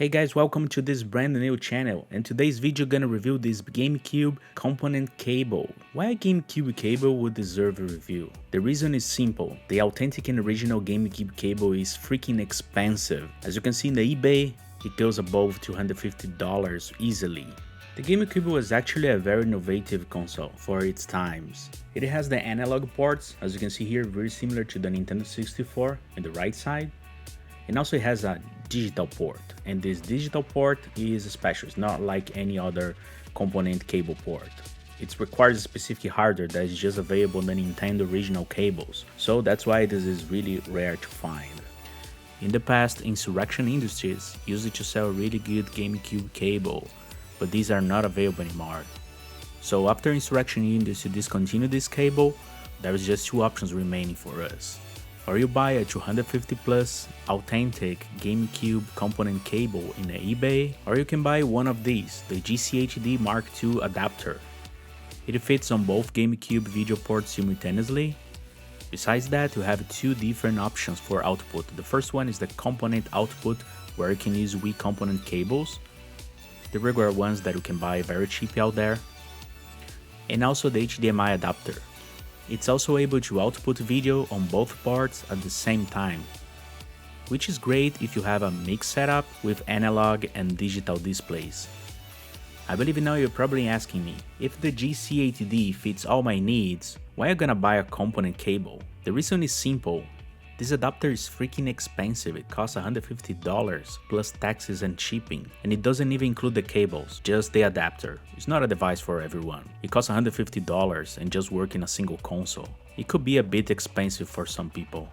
Hey guys, welcome to this brand new channel, and today's video gonna review this Gamecube component cable. Why a Gamecube cable would deserve a review? The reason is simple, the authentic and original Gamecube cable is freaking expensive. As you can see in the eBay, it goes above $250 easily. The Gamecube was actually a very innovative console for its times. It has the analog ports, as you can see here, very similar to the Nintendo 64 on the right side. And also it has a digital port, and this digital port is special. It's not like any other component cable port. It requires a specific hardware that is just available on the Nintendo original cables, so that's why this is really rare to find. In the past, Insurrection Industries used it to sell a really good Gamecube cable, but these are not available anymore. So after Insurrection Industries discontinued this cable, there is just two options remaining for us. Or you buy a 250 plus authentic Gamecube component cable in the eBay, or you can buy one of these, the GCHD Mark II adapter. It fits on both Gamecube video ports simultaneously. Besides that, you have two different options for output. The first one is the component output, where you can use Wii component cables, the regular ones that you can buy very cheap out there, and also the HDMI adapter. It's also able to output video on both ports at the same time, which is great if you have a mixed setup with analog and digital displays. I believe now you're probably asking me, if the GCHD fits all my needs, why am I gonna buy a component cable? The reason is simple. This adapter is freaking expensive. It costs $150 plus taxes and shipping, and it doesn't even include the cables, just the adapter. It's not a device for everyone. It costs $150 and just works in a single console. It could be a bit expensive for some people.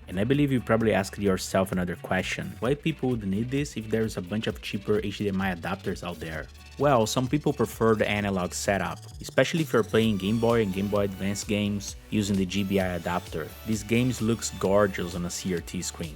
And I believe you probably asked yourself another question, why people would need this if there's a bunch of cheaper HDMI adapters out there? Well, some people prefer the analog setup, especially if you're playing Game Boy and Game Boy Advance games using the GBI adapter. These games looks gorgeous on a CRT screen.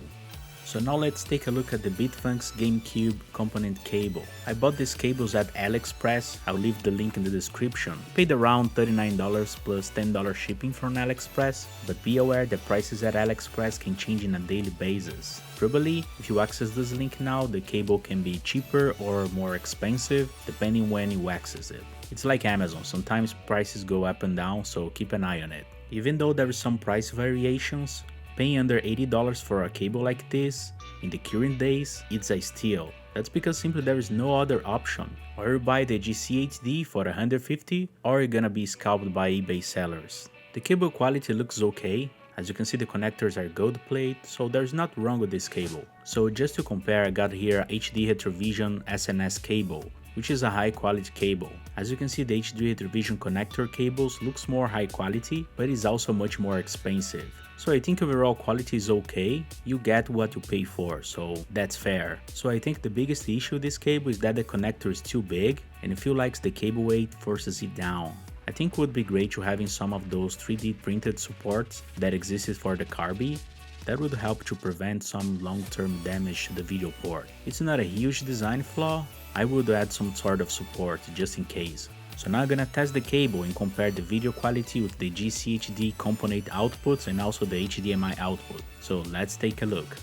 So now let's take a look at the Bitfunx Gamecube component cable. I bought these cables at AliExpress, I'll leave the link in the description. Paid around $39 plus $10 shipping from AliExpress, but be aware that prices at AliExpress can change on a daily basis. Probably, if you access this link now, the cable can be cheaper or more expensive, depending when you access it. It's like Amazon, sometimes prices go up and down, so keep an eye on it. Even though there is some price variations, paying under $80 for a cable like this, in the current days, it's a steal. That's because simply there is no other option. Or you buy the GCHD for $150, or you're gonna be scalped by eBay sellers. The cable quality looks okay. As you can see, the connectors are gold plate, so there's not wrong with this cable. So just to compare, I got here a HD Retrovision SNS cable, which is a high quality cable. As you can see, the HD Retrovision connector cables looks more high quality, but is also much more expensive. So I think overall quality is okay, you get what you pay for, so that's fair. So I think the biggest issue with this cable is that the connector is too big, and I feel like the cable weight forces it down. I think it would be great to having some of those 3D printed supports that existed for the Carby. That would help to prevent some long-term damage to the video port. It's not a huge design flaw, I would add some sort of support just in case. So now I'm gonna test the cable and compare the video quality with the GCHD component outputs and also the HDMI output. So let's take a look.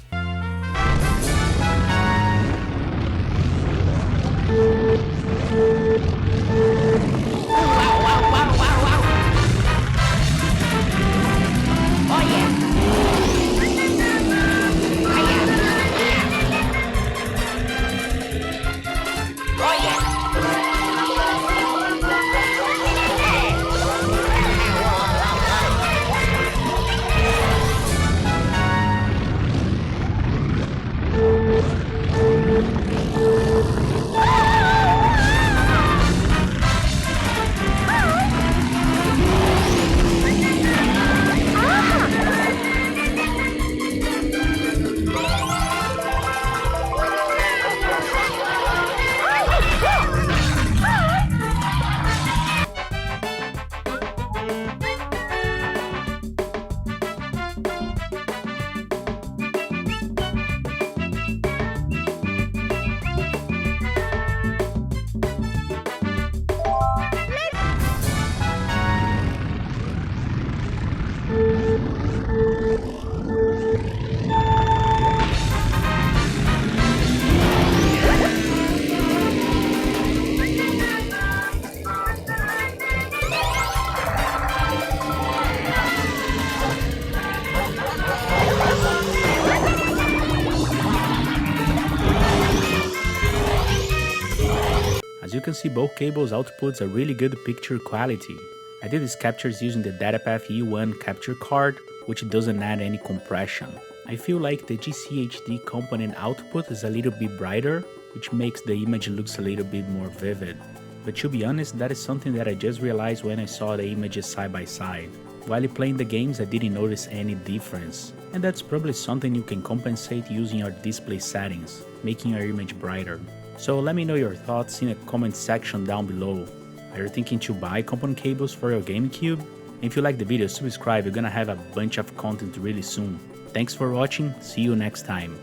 As you can see, both cables outputs a really good picture quality. I did these captures using the DataPath E1 capture card, which doesn't add any compression. I feel like the GCHD component output is a little bit brighter, which makes the image looks a little bit more vivid. But to be honest, that is something that I just realized when I saw the images side by side. While playing the games, I didn't notice any difference, and that's probably something you can compensate using your display settings, making your image brighter. So let me know your thoughts in the comment section down below. Are you thinking to buy component cables for your GameCube? And if you like the video, subscribe, you're gonna have a bunch of content really soon. Thanks for watching, see you next time.